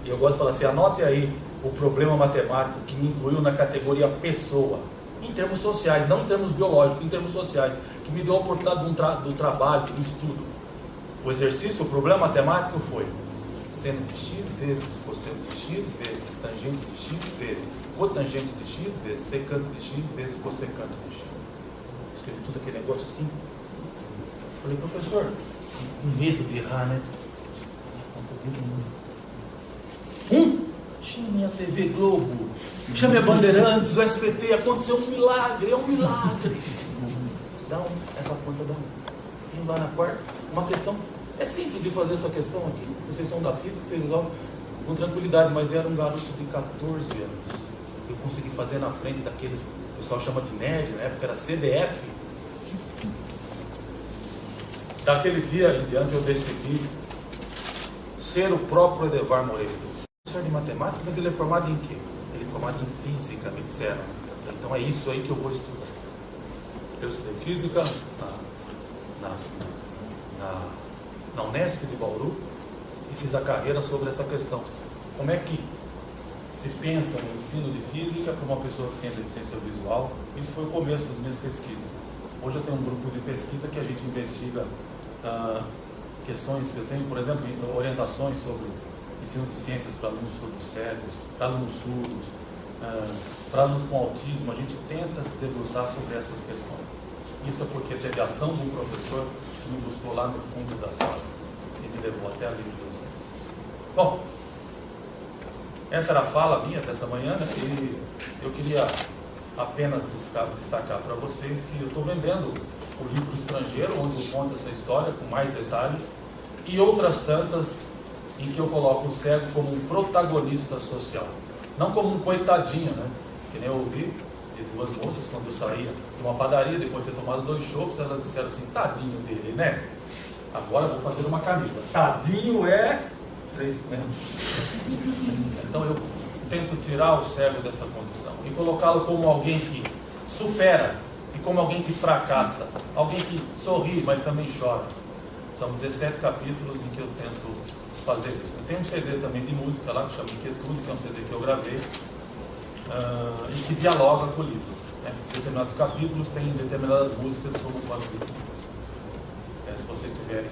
E eu gosto de falar assim, anote aí o problema matemático que me incluiu na categoria pessoa, em termos sociais, não em termos biológicos, em termos sociais, que me deu a oportunidade do trabalho, do estudo. O exercício, o problema matemático foi seno de x vezes cosseno de x vezes tangente de x vezes cotangente de x vezes secante de x vezes cossecante de x. Escrevi tudo aquele negócio assim. Falei, professor, com medo de errar, né? X chame a TV Globo, chame a Bandeirantes, o SBT, aconteceu um milagre, é um milagre. Essa planta dá um. Indo lá na quarta, uma questão, é simples de fazer essa questão aqui, vocês são da física, vocês resolvem com tranquilidade, mas era um garoto de 14 anos. Eu consegui fazer na frente daqueles, o pessoal chama de nerd, na época era CDF. Daquele dia em diante eu decidi ser o próprio Edevar Moreira. Professor de matemática, mas ele é formado em quê? Ele é formado em física, me disseram. Então é isso aí que eu vou estudar. Eu estudei física na Unesp de Bauru e fiz a carreira sobre essa questão. Como é que se pensa no ensino de física para uma pessoa que tem deficiência visual? Isso foi o começo das minhas pesquisas. Hoje eu tenho um grupo de pesquisa que a gente investiga questões, eu tenho, por exemplo, orientações sobre ensino de ciências para alunos surdos-cegos, para alunos surdos, para alunos com autismo. A gente tenta se debruçar sobre essas questões. Isso é porque teve a ação de um professor que me buscou lá no fundo da sala e me levou até a livre docência. Bom, essa era a fala minha dessa manhã, né? E eu queria apenas destacar para vocês que eu estou vendendo o livro Estrangeiro, onde eu conto essa história com mais detalhes, e outras tantas em que eu coloco o cego como um protagonista social, não como um coitadinho, né? Que nem eu ouvi de duas moças quando eu saía de uma padaria, depois de ter tomado 2 chopps, elas disseram assim: tadinho dele, né? Agora eu vou fazer uma camisa, tadinho é 3 metros. Então eu tento tirar o cego dessa condição e colocá-lo como alguém que supera e como alguém que fracassa, alguém que sorri, mas também chora. São 17 capítulos em que eu tento fazer isso. Tem um CD também de música lá que chama Inquietude, que é um CD que eu gravei e que dialoga com o livro, né? Determinados capítulos têm determinadas músicas como quando se vocês tiverem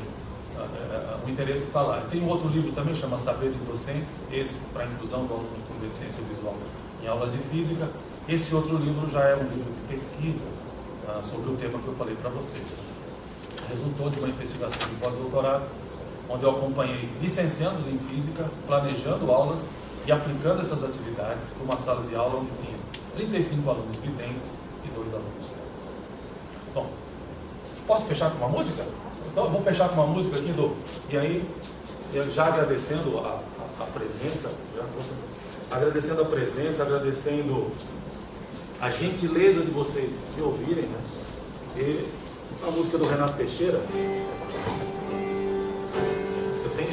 o interesse de falar. Tem um outro livro também, chama Saberes Docentes, esse para a inclusão do aluno com deficiência visual em aulas de física. Esse outro livro já é um livro de pesquisa sobre o tema que eu falei para vocês. Resultou de uma investigação de pós-doutorado, onde eu acompanhei licenciandos em física, planejando aulas e aplicando essas atividades para uma sala de aula onde tinha 35 alunos videntes e 2 alunos cegos. Bom, posso fechar com uma música? Então, vamos fechar com uma música aqui, e aí, já agradecendo a presença, agradecendo a gentileza de vocês me ouvirem, né? E a música do Renato Teixeira.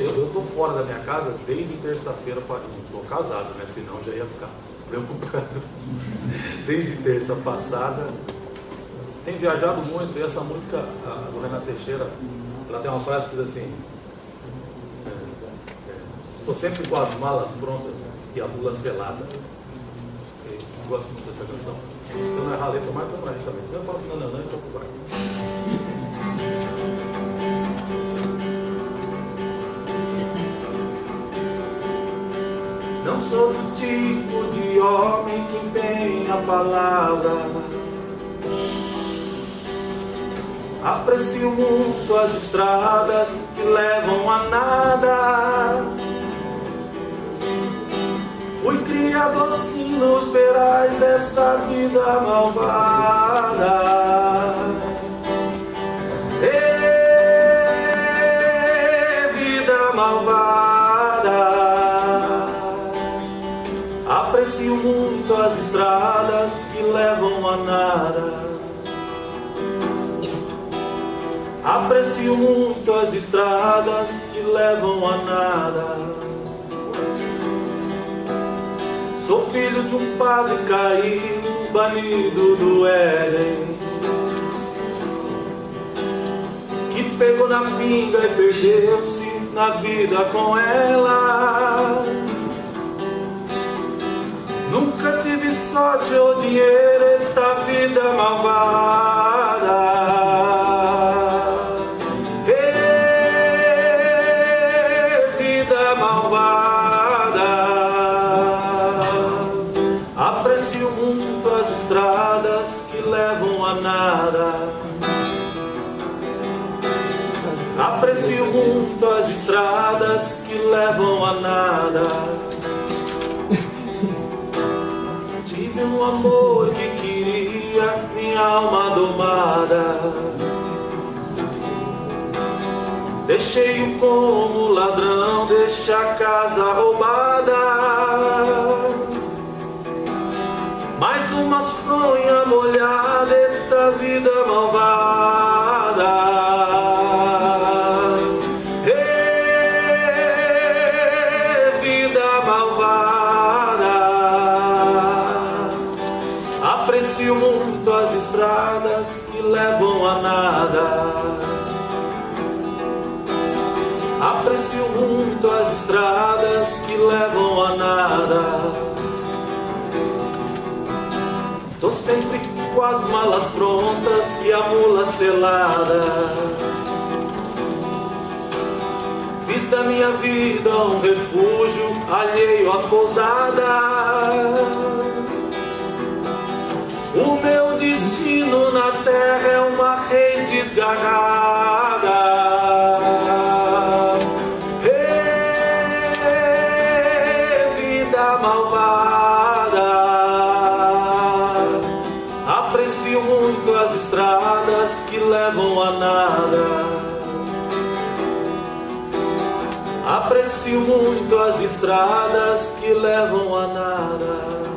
Eu estou fora da minha casa desde terça-feira, eu não sou casado, né? Senão já ia ficar preocupado. Desde terça passada. Tem viajado muito, e essa música do Renato Teixeira, ela tem uma frase que diz assim: estou sempre com as malas prontas e a bula selada. Eu gosto muito dessa canção. Se eu não errar a letra, marca pra mim também. Se não, eu faço não, então vai. Não sou do tipo de homem que empenha a palavra. Aprecio muito as estradas que levam a nada. Fui criado assim nos beirais dessa vida malvada. Vida malvada. Aprecio muito as estradas que levam a nada. Aprecio muito as estradas que levam a nada. Sou filho de um padre caído, banido do Éden, que pegou na pinga e perdeu-se na vida com ela. Nunca tive sorte ou dinheiro, eita vida malvada. Vida malvada. Aprecio muito as estradas que levam a nada. Aprecio muito as estradas que levam a nada. um amor que queria minha alma domada. Deixei-o como ladrão, deixa a casa roubada. Mais uma sonha molhada, eita vida malvada. Vida malvada. Aprecio muito as estradas que levam a nada. Aprecio muito as estradas que levam a nada. Tô sempre com as malas prontas e a mula selada. Fiz da minha vida um refúgio alheio às pousadas. O meu destino na terra é uma reis desgarrada. Malvada. Aprecio muito as estradas que levam a nada. Aprecio muito as estradas que levam a nada.